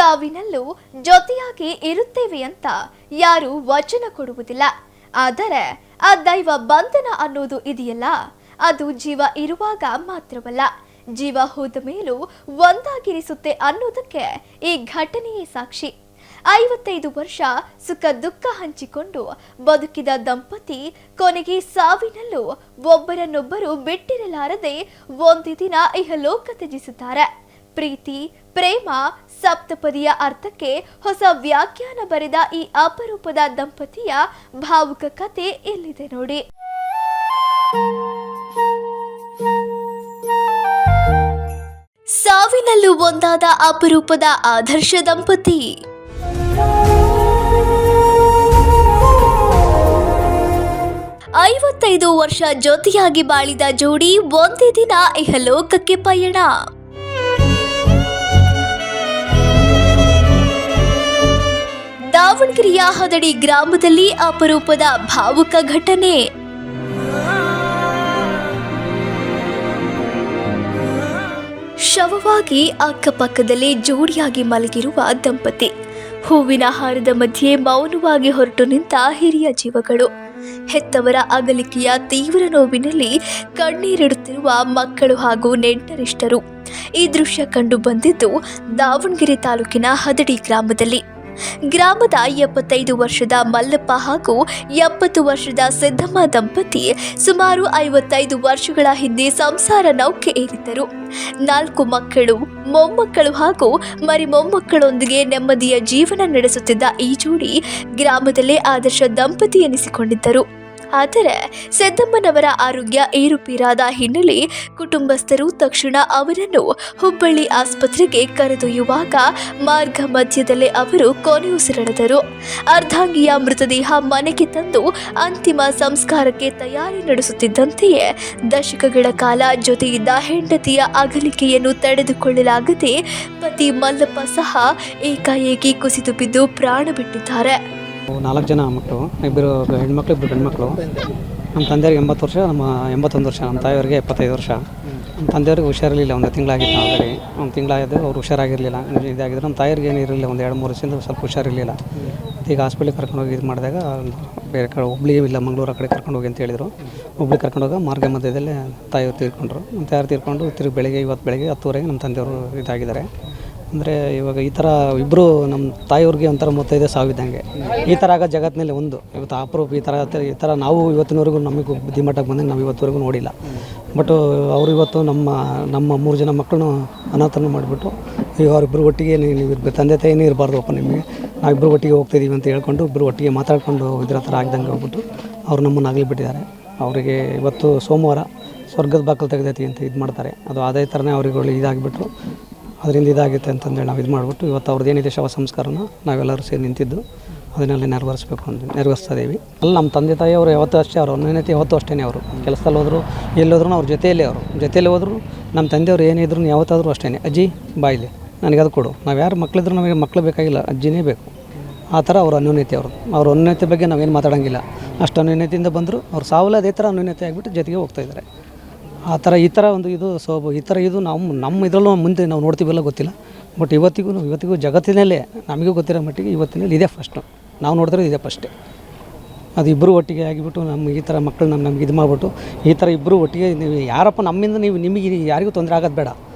ಸಾವಿನಲ್ಲೂ ಜೊತೆಯಾಗಿ ಇರುತ್ತೇವೆ ಅಂತ ಯಾರು ವಚನ ಕೊಡುವುದಿಲ್ಲ. ಆದರೆ ಆ ದೈವ ಬಂಧನ ಅನ್ನೋದು ಇದೆಯಲ್ಲ, ಅದು ಜೀವ ಇರುವಾಗ ಮಾತ್ರವಲ್ಲ, ಜೀವ ಹೋದ ಮೇಲೂ ಒಂದಾಗಿರಿಸುತ್ತೆ ಅನ್ನೋದಕ್ಕೆ ಈ ಘಟನೆಯೇ ಸಾಕ್ಷಿ. 55 ವರ್ಷ ಸುಖ ದುಃಖ ಹಂಚಿಕೊಂಡು ಬದುಕಿದ ದಂಪತಿ ಕೊನೆಗೆ ಸಾವಿನಲ್ಲೂ ಒಬ್ಬರನ್ನೊಬ್ಬರು ಬಿಟ್ಟಿರಲಾರದೆ ಒಂದು ದಿನ ಇಹಲೋಕ ತ್ಯಜಿಸುತ್ತಾರೆ. ಪ್ರೀತಿ, ಪ್ರೇಮ, ಸಪ್ತಪದಿಯ ಅರ್ಥಕ್ಕೆ ಹೊಸ ವ್ಯಾಖ್ಯಾನ ಬರೆದ ಈ ಅಪರೂಪದ ದಂಪತಿಯ ಭಾವುಕ ಕಥೆ ಇಲ್ಲಿದೆ ನೋಡಿ. ಸಾವಿನಲ್ಲೂ ಒಂದಾದ ಅಪರೂಪದ ಆದರ್ಶ ದಂಪತಿ. ಐವತ್ತೈದು ವರ್ಷ ಜೊತೆಯಾಗಿ ಬಾಳಿದ ಜೋಡಿ ಒಂದೇ ದಿನ ಇಹಲೋಕಕ್ಕೆ ಪಯಣ. ದಾವಣಗೆರೆಯ ಹದಡಿ ಗ್ರಾಮದಲ್ಲಿ ಅಪರೂಪದ ಭಾವುಕ ಘಟನೆ. ಶವವಾಗಿ ಅಕ್ಕಪಕ್ಕದಲ್ಲೇ ಜೋಡಿಯಾಗಿ ಮಲಗಿರುವ ದಂಪತಿ. ಹೂವಿನ ಹಾರದ ಮಧ್ಯೆ ಮೌನವಾಗಿ ಹೊರಟು ನಿಂತ ಹಿರಿಯ ಜೀವಗಳು. ಹೆತ್ತವರ ಅಗಲಿಕೆಯ ತೀವ್ರ ನೋವಿನಲ್ಲಿ ಕಣ್ಣೀರಿಡುತ್ತಿರುವ ಮಕ್ಕಳು ಹಾಗೂ ನೆಂಟರಿಷ್ಟರು. ಈ ದೃಶ್ಯ ಕಂಡು ಬಂದಿದ್ದು ದಾವಣಗೆರೆ ತಾಲೂಕಿನ ಹದಡಿ ಗ್ರಾಮದಲ್ಲಿ. ಗ್ರಾಮದ 75 ವರ್ಷದ ಮಲ್ಲಪ್ಪ ಹಾಗೂ 70 ವರ್ಷದ ಸಿದ್ದಮ್ಮ ದಂಪತಿ ಸುಮಾರು 55 ವರ್ಷಗಳ ಹಿಂದೆ ಸಂಸಾರ ನೌಕೆ ಏರಿದ್ದರು. 4 ಮಕ್ಕಳು, ಮೊಮ್ಮಕ್ಕಳು ಹಾಗೂ ಮರಿ ಮೊಮ್ಮಕ್ಕಳೊಂದಿಗೆ ನೆಮ್ಮದಿಯ ಜೀವನ ನಡೆಸುತ್ತಿದ್ದ ಈ ಜೋಡಿ ಗ್ರಾಮದಲ್ಲೇ ಆದರ್ಶ ದಂಪತಿ ಎನಿಸಿಕೊಂಡಿದ್ದರು. ಆದರೆ ಸಿದ್ದಮ್ಮನವರ ಆರೋಗ್ಯ ಏರುಪೇರಾದ ಹಿನ್ನೆಲೆ ಕುಟುಂಬಸ್ಥರು ತಕ್ಷಣ ಅವರನ್ನು ಹುಬ್ಬಳ್ಳಿ ಆಸ್ಪತ್ರೆಗೆ ಕರೆದೊಯ್ಯುವಾಗ ಮಾರ್ಗ ಮಧ್ಯದಲ್ಲೇ ಅವರು ಕೊನೆಯುಸಿರೆಳೆದರು. ಅರ್ಧಾಂಗಿಯ ಮೃತದೇಹ ಮನೆಗೆ ತಂದು ಅಂತಿಮ ಸಂಸ್ಕಾರಕ್ಕೆ ತಯಾರಿ ನಡೆಸುತ್ತಿದ್ದಂತೆಯೇ ದಶಕಗಳ ಕಾಲ ಜೊತೆಯಿದ್ದ ಹೆಂಡತಿಯ ಅಗಲಿಕೆಯನ್ನು ತಡೆದುಕೊಳ್ಳಲಾಗದೆ ಪತಿ ಮಲ್ಲಪ್ಪ ಸಹ ಏಕಾಏಕಿ ಕುಸಿದು ಬಿದ್ದು ಪ್ರಾಣ ಬಿಟ್ಟಿದ್ದಾರೆ. 4 ಜನ ಮಕ್ಕಳು, 2 ಹೆಣ್ಮಕ್ಳು 2 ಗಂಡ್ಮಕ್ಳು. ನಮ್ಮ ತಂದೆಯವ್ರಿಗೆ 80 ವರ್ಷ, ನಮ್ಮ 81 ವರ್ಷ, ನಮ್ಮ ತಾಯಿಯವ್ರಿಗೆ 75 ವರ್ಷ. ನಮ್ಮ ತಂದೆಯವ್ರಿಗೆ ಹುಷಾರಿರಲಿಲ್ಲ, 1 ತಿಂಗಳಾಗಿತ್ತು ಆಲ್ರೆಡಿ. 1 ತಿಂಗಳಾಗಿದ್ದು ಅವ್ರು ಹುಷಾರಾಗಿರಲಿಲ್ಲ, ಇದಾಗಿದ್ರು. ನಮ್ಮ ತಾಯಿಯವ್ರಿಗೆ ಏನು ಇರಲಿಲ್ಲ, 1-2-3 ವರ್ಷದಿಂದ ಸ್ವಲ್ಪ ಹುಷಾರಿರಲಿಲ್ಲ. ಈಗ ಹಾಸ್ಪಿಟ್ಲಿಗೆ ಕರ್ಕೊಂಡೋಗಿ ಇದು ಮಾಡಿದಾಗ ಬೇರೆ ಕಡೆ ಹುಬ್ಳಿ ಇಲ್ಲ ಮಂಗಳೂರು ಆ ಕಡೆ ಕರ್ಕೊಂಡೋಗಿ ಅಂತ ಹೇಳಿದರು. ಹುಬ್ಳಿ ಕರ್ಕೊಂಡೋಗ ಮಾರ್ಗ ಮಧ್ಯದಲ್ಲೇ ತಾಯಿಯವ್ರು ತೀರ್ಕೊಂಡ್ರು. ನಮ್ಮ ತಾಯಿಯವ್ರು ತೀರ್ಕೊಂಡು ಇವತ್ತು ಬೆಳಗ್ಗೆ 10:30 ನಮ್ಮ ತಂದೆಯವರು ಇದಾಗಿದ್ದಾರೆ. ಅಂದರೆ ಇವಾಗ ಈ ಥರ ಇಬ್ಬರು ನಮ್ಮ ತಾಯಿಯವ್ರಿಗೆ ಒಂಥರ 35 ಸಾವಿದ್ದಂಗೆ. ಈ ಥರ ಆಗ ಜಗತ್ತಿನಲ್ಲಿ ಇವತ್ತು ಅಪರೂಪ. ಈ ಥರ ನಾವು ಇವತ್ತಿನವರೆಗೂ ನಮಗೆ ಬುದ್ಧಿಮಟ್ಟಕ್ಕೆ ಬಂದಾಗ ನಾವು ಇವತ್ತುವರೆಗೂ ನೋಡಿಲ್ಲ. ಬಟ್ ಅವರು ಇವತ್ತು ನಮ್ಮ 3 ಜನ ಮಕ್ಕಳನ್ನು ಅನಾಥನ ಮಾಡಿಬಿಟ್ಟು ಈಗ ಅವರಿಬ್ಬರು ಒಟ್ಟಿಗೆ ನೀವು ತಂದೆ ತಾಯಿನೇ ಇರಬಾರ್ದಪ್ಪ ನಿಮಗೆ, ನಾವಿಬ್ಬರು ಒಟ್ಟಿಗೆ ಹೋಗ್ತಾಯಿದ್ದೀವಿ ಅಂತ ಹೇಳ್ಕೊಂಡು ಇಬ್ಬರು ಒಟ್ಟಿಗೆ ಮಾತಾಡ್ಕೊಂಡು ಇದ್ರ ಥರ ಆಗ್ದಂಗೆ ಹೋಗ್ಬಿಟ್ಟು ಅವ್ರು ನಮ್ಮನ್ನು ಆಗಲಿಬಿಟ್ಟಿದ್ದಾರೆ. ಅವರಿಗೆ ಇವತ್ತು ಸೋಮವಾರ ಸ್ವರ್ಗದ ಬಾಕಲು ತೆಗೆದೈತಿ ಅಂತ ಇದು ಮಾಡ್ತಾರೆ. ಅದು ಅದೇ ಥರನೇ ಅವ್ರಿಗೆ ಇದಾಗಿಬಿಟ್ಟು ಅದರಿಂದ ಇದಾಗುತ್ತೆ ಅಂತಂದೇಳಿ ನಾವು ಇದು ಮಾಡಿಬಿಟ್ಟು ಇವತ್ತು ಅವ್ರದ್ದು ಏನಿದೆ ಶವ ಸಂಸ್ಕಾರನ ನಾವೆಲ್ಲರೂ ಸೇರಿ ನಿಂತಿದ್ದು ಅದನ್ನೆಲ್ಲ ನೆರವೇರಿಸ್ಬೇಕು ಅಂತ ನೆರವೇರಿಸ್ತಾ ಇದ್ದೀವಿ. ಅಲ್ಲಿ ನಮ್ಮ ತಂದೆ ತಾಯಿ ಅವರು ಯಾವತ್ತೂ ಅಷ್ಟೇ, ಅವ್ರ ಅನ್ಯೋನ್ಯತೆ ಯಾವತ್ತೂ ಅಷ್ಟೇ. ಅವರು ಕೆಲಸದಲ್ಲಿ ಹೋದ್ರು ಎಲ್ಲೋದ್ರೂ ಅವ್ರ ಜೊತೆಯಲ್ಲೇ ಹೋದ್ರು. ನಮ್ಮ ತಂದೆಯವರು ಏನಿದ್ರು ಯಾವತ್ತಾದರೂ ಅಷ್ಟೇ, ಅಜ್ಜಿ ಬಾಯಿಲಿ ನನಗೆ ಅದು ಕೊಡು. ನಾವು ಯಾರು ಮಕ್ಕಳಿದ್ರು ನಮಗೆ ಮಕ್ಕಳು ಬೇಕಾಗಿಲ್ಲ, ಅಜ್ಜಿನೇ ಬೇಕು. ಆ ಥರ ಅವ್ರ ಅನ್ಯೋನ್ಯತೆ ಅವ್ರ ಅನ್ಯೋನ್ಯತೆ ಬಗ್ಗೆ ನಾವೇನು ಮಾತಾಡೋಂಗಿಲ್ಲ. ಅಷ್ಟು ಅನ್ಯೋನ್ಯತೆಯಿಂದ ಬಂದರು. ಅವ್ರು ಸಾವಲ್ಲ ಅದೇ ಥರ ಅನ್ಯೋನ್ಯತೆ ಆಗಿಬಿಟ್ಟು ಜೊತೆಗೆ ಹೋಗ್ತಾಯಿದ್ದಾರೆ. ಆ ಥರ ಈ ಥರ ಒಂದು ಇದು ಇದು ನಮ್ಮ ಇದರಲ್ಲೂ ಮುಂದೆ ನಾವು ನೋಡ್ತೀವಲ್ಲ ಗೊತ್ತಿಲ್ಲ. ಬಟ್ ಇವತ್ತಿಗೂ ಜಗತ್ತಿನಲ್ಲೇ ನಮಗೂ ಗೊತ್ತಿರೋ ಮಟ್ಟಿಗೆ ಇವತ್ತಿನಲ್ಲಿ ಇದೇ ಫಸ್ಟು ನಾವು ನೋಡಿದ್ರೆ ಇದೆ ಫಸ್ಟೇ. ಅದು ಇಬ್ಬರು ಒಟ್ಟಿಗೆ ಆಗಿಬಿಟ್ಟು ನಮ್ಮ ಈ ಥರ ಮಕ್ಕಳು ನಮ್ಗೆ ಇದು ಮಾಡಿಬಿಟ್ಟು ಈ ಥರ ಇಬ್ಬರು ಒಟ್ಟಿಗೆ ನೀವು ಯಾರಪ್ಪ ನಮ್ಮಿಂದ ನಿಮಗೆ ಯಾರಿಗೂ ತೊಂದರೆ ಆಗೋದು ಬೇಡ.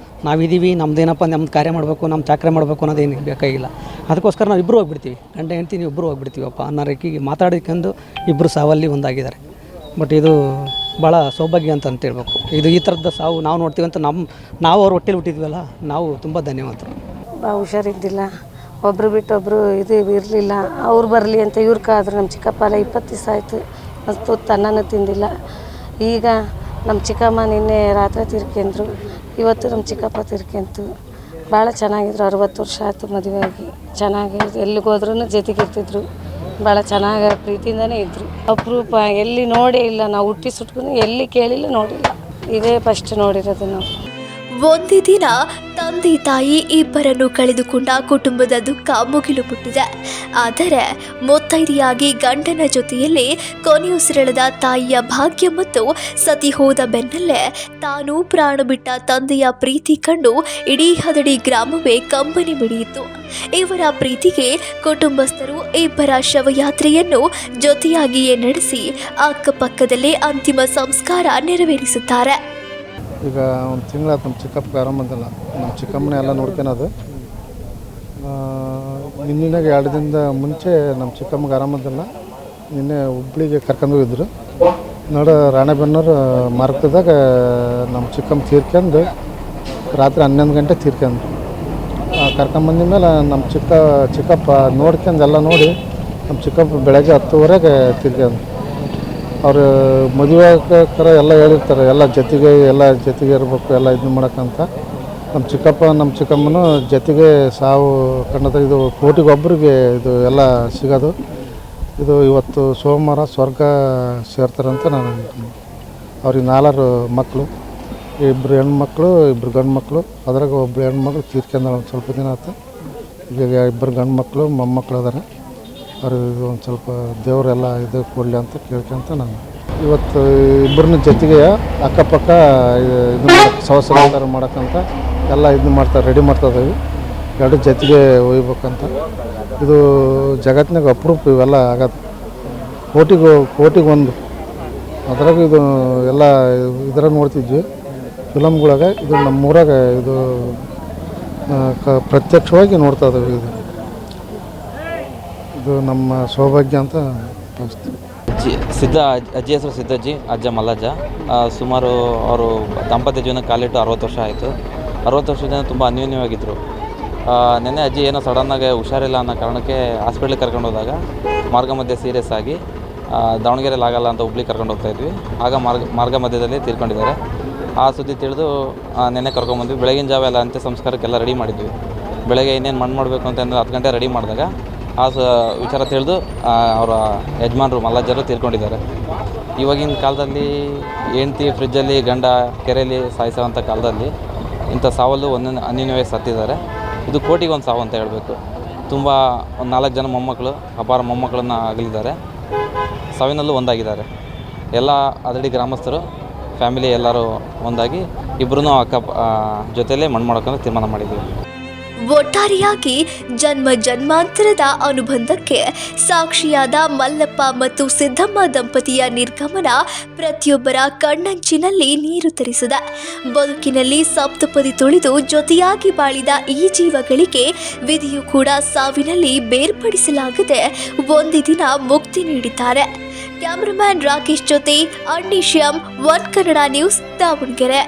ನಾವಿದ್ದೀವಿ, ನಮ್ಮದೇನಪ್ಪ ನಮ್ದು ಕಾರ್ಯ ಮಾಡಬೇಕು, ನಮ್ಮ ಚಾಕ್ರೆ ಮಾಡಬೇಕು ಅನ್ನೋದೇನು ಬೇಕಾಗಿಲ್ಲ. ಅದಕ್ಕೋಸ್ಕರ ನಾವು ಇಬ್ಬರು ಹೋಗ್ಬಿಡ್ತೀವಿ, ಗಂಡ ಹೆಂಡ್ತಿ ನೀವು ಇಬ್ಬರು ಹೋಗ್ಬಿಡ್ತೀವಪ್ಪ ಅನ್ನೋ ರೇಖೆಗೆ ಮಾತಾಡಿಕೊಂಡು ಇಬ್ಬರು ಸಾವಲ್ಲಿ ಒಂದಾಗಿದ್ದಾರೆ. ಬಟ್ ಇದು ಭಾಳ ಸೌಭಾಗ್ಯ ಅಂತ ಹೇಳ್ಬೇಕು. ಇದು ಈ ಥರದ ಸಾವು ನಾವು ನೋಡ್ತೀವಿ ಅಂತ ನಾವು ಅವ್ರ ಹೊಟ್ಟೆಲಿ ಹುಟ್ಟಿದ್ವಲ್ಲ, ನಾವು ತುಂಬ ಧನ್ಯವಂತರು. ಹುಷಾರಿದ್ದಿಲ್ಲ, ಒಬ್ಬರು ಬಿಟ್ಟೊಬ್ಬರು ಇದು ಇರಲಿಲ್ಲ. ಅವ್ರು ಬರಲಿ ಅಂತ ಇವ್ರು ಕಾದ್ರು. ನಮ್ಮ ಚಿಕ್ಕಪ್ಪ ಎಲ್ಲ 20 ದಿವಸ ಆಯಿತು, ಮತ್ತು ಅನ್ನನೂ ತಿಂದಿಲ್ಲ. ಈಗ ನಮ್ಮ ಚಿಕ್ಕಮ್ಮ ನಿನ್ನೆ ರಾತ್ರಿ ತೀರ್ಕೊಂಡ್ರು, ಇವತ್ತು ನಮ್ಮ ಚಿಕ್ಕಪ್ಪ ತೀರ್ಕೊಂತು. ಭಾಳ ಚೆನ್ನಾಗಿದ್ರು. 60 ವರ್ಷ ಆಯಿತು ಮದುವೆಯಾಗಿ. ಚೆನ್ನಾಗಿ ಎಲ್ಲಿಗೆ ಹೋದ್ರೂ ಜೊತೆಗಿರ್ತಿದ್ರು. ಭಾಳ ಚೆನ್ನಾಗಿ ಪ್ರೀತಿಯಿಂದನೇ ಇದ್ದರು. ಅಪರೂಪ, ಎಲ್ಲಿ ನೋಡೇ ಇಲ್ಲ ನಾವು. ಹುಟ್ಟಿ ಸುಟ್ಕೊಂಡು ಎಲ್ಲಿ ಕೇಳಿಲ್ಲ, ನೋಡಿಲ್ಲ. ಇದೇ ಫಸ್ಟ್ ನೋಡಿರೋದು ನಾವು. ಒಂದೇ ದಿನ ತಂದೆ ತಾಯಿ ಇಬ್ಬರನ್ನು ಕಳೆದುಕೊಂಡ ಕುಟುಂಬದ ದುಃಖ ಮುಗಿಲು ಮುಟ್ಟಿದೆ. ಆದರೆ ಮುತ್ತೈದೆಯಾಗಿ ಗಂಡನ ಜೊತೆಯಲ್ಲಿ ಕೊನೆಯುಸಿರೆಳೆದ ತಾಯಿಯ ಭಾಗ್ಯ ಮತ್ತು ಸತಿ ಹೋದ ಬೆನ್ನಲ್ಲೇ ತಾನು ಪ್ರಾಣ ಬಿಟ್ಟ ತಂದೆಯ ಪ್ರೀತಿ ಕಂಡು ಇಡೀ ಹದಡಿ ಗ್ರಾಮವೇ ಕಂಬನಿ ಮಿಡಿಯಿತು. ಇವರ ಪ್ರೀತಿಗೆ ಕುಟುಂಬಸ್ಥರು ಇಬ್ಬರ ಶವಯಾತ್ರೆಯನ್ನು ಜೊತೆಯಾಗಿಯೇ ನಡೆಸಿ ಅಕ್ಕಪಕ್ಕದಲ್ಲೇ ಅಂತಿಮ ಸಂಸ್ಕಾರ ನೆರವೇರಿಸುತ್ತಾರೆ. ಈಗ ಒಂದು ತಿಂಗಳಾಯ್ತು ನಮ್ಮ ಚಿಕ್ಕಪ್ಪ ಆರಾಮಂದಿಲ್ಲ. ನಮ್ಮ ಚಿಕ್ಕಮ್ಮನ ಎಲ್ಲ ನೋಡ್ಕೊಳೋದು. ನಿನ್ನೆನಾಗ 2 ದಿನದ ಮುಂಚೆ ನಮ್ಮ ಚಿಕ್ಕಮ್ಮಗೆ ಆರಾಮಂದಿಲ್ಲ. ನಿನ್ನೆ ಹುಬ್ಳಿಗೆ ಕರ್ಕೊಂಡು ಹೋಗಿದ್ರು. ರಾಣೆಬೆನ್ನೂರು ಮಾರ್ಗದಾಗ ನಮ್ಮ ಚಿಕ್ಕಮ್ಮ ತೀರ್ಕೊಂಡು ರಾತ್ರಿ 11 ಗಂಟೆ ತೀರ್ಕೊಂಡ್ರು. ಕರ್ಕೊಂಬಂದ ಮೇಲೆ ನಮ್ಮ ಚಿಕ್ಕಪ್ಪ ನೋಡ್ಕೊಂಡು ಎಲ್ಲ ನೋಡಿ ನಮ್ಮ ಚಿಕ್ಕಪ್ಪ ಬೆಳಗ್ಗೆ 10:30ಗೆ ತೀರ್ಕೊಂಡ್ರು. ಅವರು ಮದುವೆ ಆಗಕ್ಕಾರ ಎಲ್ಲ ಹೇಳಿರ್ತಾರೆ, ಎಲ್ಲ ಜೊತೆಗೆ ಇರಬೇಕು, ಎಲ್ಲ ಇದು ಮಾಡೋಕ್ಕಂತ. ನಮ್ಮ ಚಿಕ್ಕಮ್ಮನೂ ಜೊತೆಗೆ ಸಾವು ಕಂಡದ. ಇದು ಕೋಟಿಗೊಬ್ಬರಿಗೆ ಇದು ಎಲ್ಲ ಸಿಗೋದು. ಇದು ಇವತ್ತು ಸೋಮವಾರ ಸ್ವರ್ಗ ಸೇರ್ತಾರಂತ ನಾನು ಅಂದ್ಕೊಂಡು. ಅವ್ರಿಗೆ 4 ಮಕ್ಕಳು, 2 ಹೆಣ್ಮಕ್ಳು 2 ಗಂಡು ಮಕ್ಕಳು. ಅದ್ರಾಗ ಒಬ್ಬರು ಹೆಣ್ಮಕ್ಳು ತೀರ್ಕೊಂಡ ಒಂದು ಸ್ವಲ್ಪ ದಿನ ಆಯ್ತು. ಈಗ 2 ಗಂಡು ಮಕ್ಕಳು ಮೊಮ್ಮಕ್ಕಳು ಅದಾರೆ. ಅವ್ರಿಗೆ ಒಂದು ಸ್ವಲ್ಪ ದೇವರೆಲ್ಲ ಇದು ಕೊಡಲಿ ಅಂತ ಕೇಳ್ಕೊಂತ ನಾನು ಇವತ್ತು ಇಬ್ಬರನ್ನ ಜೊತೆಗೆ ಅಕ್ಕಪಕ್ಕ ಇದು ಸವಸಾರ ಮಾಡೋಕ್ಕಂತ ಎಲ್ಲ ಇದು ಮಾಡ್ತಾರೆ, ರೆಡಿ ಮಾಡ್ತಾಯಿದ್ದೀವಿ. 2 ಜೊತೆಗೆ ಒಯ್ಬೇಕಂತ. ಇದು ಜಗತ್ತಿನಾಗ ಅಪರೂಪ ಇವೆಲ್ಲ ಆಗೋದು. ಕೋಟಿಗೆ ಒಂದು. ಅದ್ರಾಗ ಇದು ಎಲ್ಲ ಇದ್ರಾಗ ನೋಡ್ತಿದ್ವಿ ಫಿಲಮ್ಗಳಾಗ. ಇದು ನಮ್ಮೂರಾಗ ಇದು ಪ್ರತ್ಯಕ್ಷವಾಗಿ ನೋಡ್ತಾ ಇದ್ದೀವಿ. ಇದು ನಮ್ಮ ಸೌಭಾಗ್ಯ ಅಂತ ಅನಿಸ್ತು. ಅಜ್ಜಿ ಹೆಸರು ಸಿದ್ದಜ್ಜಿ, ಅಜ್ಜ ಮಲ್ಲಜ್ಜ. ಸುಮಾರು ಅವರು ದಾಂಪತ್ಯ ಜೀವನ ಕಾಲಿಟ್ಟು 60 ವರ್ಷ ಆಯಿತು. 60 ವರ್ಷದಿಂದ ತುಂಬ ಅನ್ಯೋನ್ಯವಾಗಿದ್ದರು. ನೆನ್ನೆ ಅಜ್ಜಿ ಏನೋ ಸಡನ್ನಾಗಿ ಹುಷಾರಿಲ್ಲ ಅನ್ನೋ ಕಾರಣಕ್ಕೆ ಹಾಸ್ಪಿಟ್ಲಿಗೆ ಕರ್ಕೊಂಡು ಹೋದಾಗ ಮಾರ್ಗ ಮಧ್ಯೆ ಸೀರಿಯಸ್ ಆಗಿ ದಾವಣಗೆರೆಯಲ್ಲಿ ಆಗಲ್ಲ ಅಂತ ಹುಬ್ಳಿಗೆ ಕರ್ಕೊಂಡು ಹೋಗ್ತಾಯಿದ್ವಿ. ಆಗ ಮಾರ್ಗ ಮಧ್ಯದಲ್ಲಿ ತೀರ್ಕೊಂಡಿದ್ದಾರೆ. ಆ ಸುದ್ದಿ ತಿಳಿದು ನೆನ್ನೆ ಕರ್ಕೊಂಬಂದ್ವಿ. ಬೆಳಗಿನ ಜಾವ ಎಲ್ಲ ಅಂತ್ಯ ಸಂಸ್ಕಾರಕ್ಕೆಲ್ಲ ರೆಡಿ ಮಾಡಿದ್ವಿ. ಬೆಳಗ್ಗೆ ಇನ್ನೇನು ಮಣ್ಣು ಮಾಡಬೇಕು ಅಂತಂದ್ರೆ 10 ಗಂಟೆ ರೆಡಿ ಮಾಡಿದಾಗ ವಿಚಾರ ತಿಳಿದು ಅವರ ಯಜಮಾನರು ಮಲ್ಲಜ್ಜರು ತೀರ್ಕೊಂಡಿದ್ದಾರೆ. ಇವಾಗಿನ ಕಾಲದಲ್ಲಿ ಹೆಂಡ್ತಿ ಫ್ರಿಜ್ಜಲ್ಲಿ, ಗಂಡ ಕೆರೆಯಲ್ಲಿ ಸಾಯಿಸೋವಂಥ ಕಾಲದಲ್ಲಿ ಇಂಥ ಸಾವಲ್ಲೂ ಒಂದೊಂದು ಅನ್ಯೋನ್ಯವಾಗಿ ಸತ್ತಿದ್ದಾರೆ. ಇದು ಕೋಟಿಗೆ ಒಂದು ಸಾವು ಅಂತ ಹೇಳಬೇಕು. ತುಂಬ ಒಂದು 4 ಜನ ಮೊಮ್ಮಕ್ಕಳು, ಅಪಾರ ಮೊಮ್ಮಕ್ಕಳನ್ನು ಆಗಲಿದ್ದಾರೆ. ಸಾವಿನಲ್ಲೂ ಒಂದಾಗಿದ್ದಾರೆ. ಎಲ್ಲ ಹದಡಿ ಗ್ರಾಮಸ್ಥರು, ಫ್ಯಾಮಿಲಿ ಎಲ್ಲರೂ ಒಂದಾಗಿ ಇಬ್ಬರೂ ಅಕ್ಕ ಜೊತೆಯಲ್ಲೇ ಮಣ್ಣು ಮಾಡೋಕ್ಕಂತ ತೀರ್ಮಾನ ಮಾಡಿದ್ದೀವಿ. ಒಟ್ಟಾರೆಯಾಗಿ ಜನ್ಮ ಜನ್ಮಾಂತರದ ಅನುಬಂಧಕ್ಕೆ ಸಾಕ್ಷಿಯಾದ ಮಲ್ಲಪ್ಪ ಮತ್ತು ಸಿದ್ದಮ್ಮ ದಂಪತಿಯ ನಿರ್ಗಮನ ಪ್ರತಿಯೊಬ್ಬರ ಕಣ್ಣಂಚಿನಲ್ಲಿ ನೀರು ತರಿಸಿದೆ. ಬದುಕಿನಲ್ಲಿ ಸಪ್ತಪದಿ ತುಳಿದು ಜೊತೆಯಾಗಿ ಬಾಳಿದ ಈ ಜೀವಗಳಿಗೆ ವಿಧಿಯು ಕೂಡ ಸಾವಿನಲ್ಲಿ ಬೇರ್ಪಡಿಸಲಾಗದೆ ಒಂದೇ ದಿನ ಮುಕ್ತಿ ನೀಡಿದ್ದಾರೆ. ಕ್ಯಾಮರಾಮ್ಯಾನ್ ರಾಕೇಶ್ ಜೊತೆ ಅಣ್ಣಿ ಶ್ಯಾಮ್, ಒನ್ ಕನ್ನಡ ನ್ಯೂಸ್, ದಾವಣಗೆರೆ.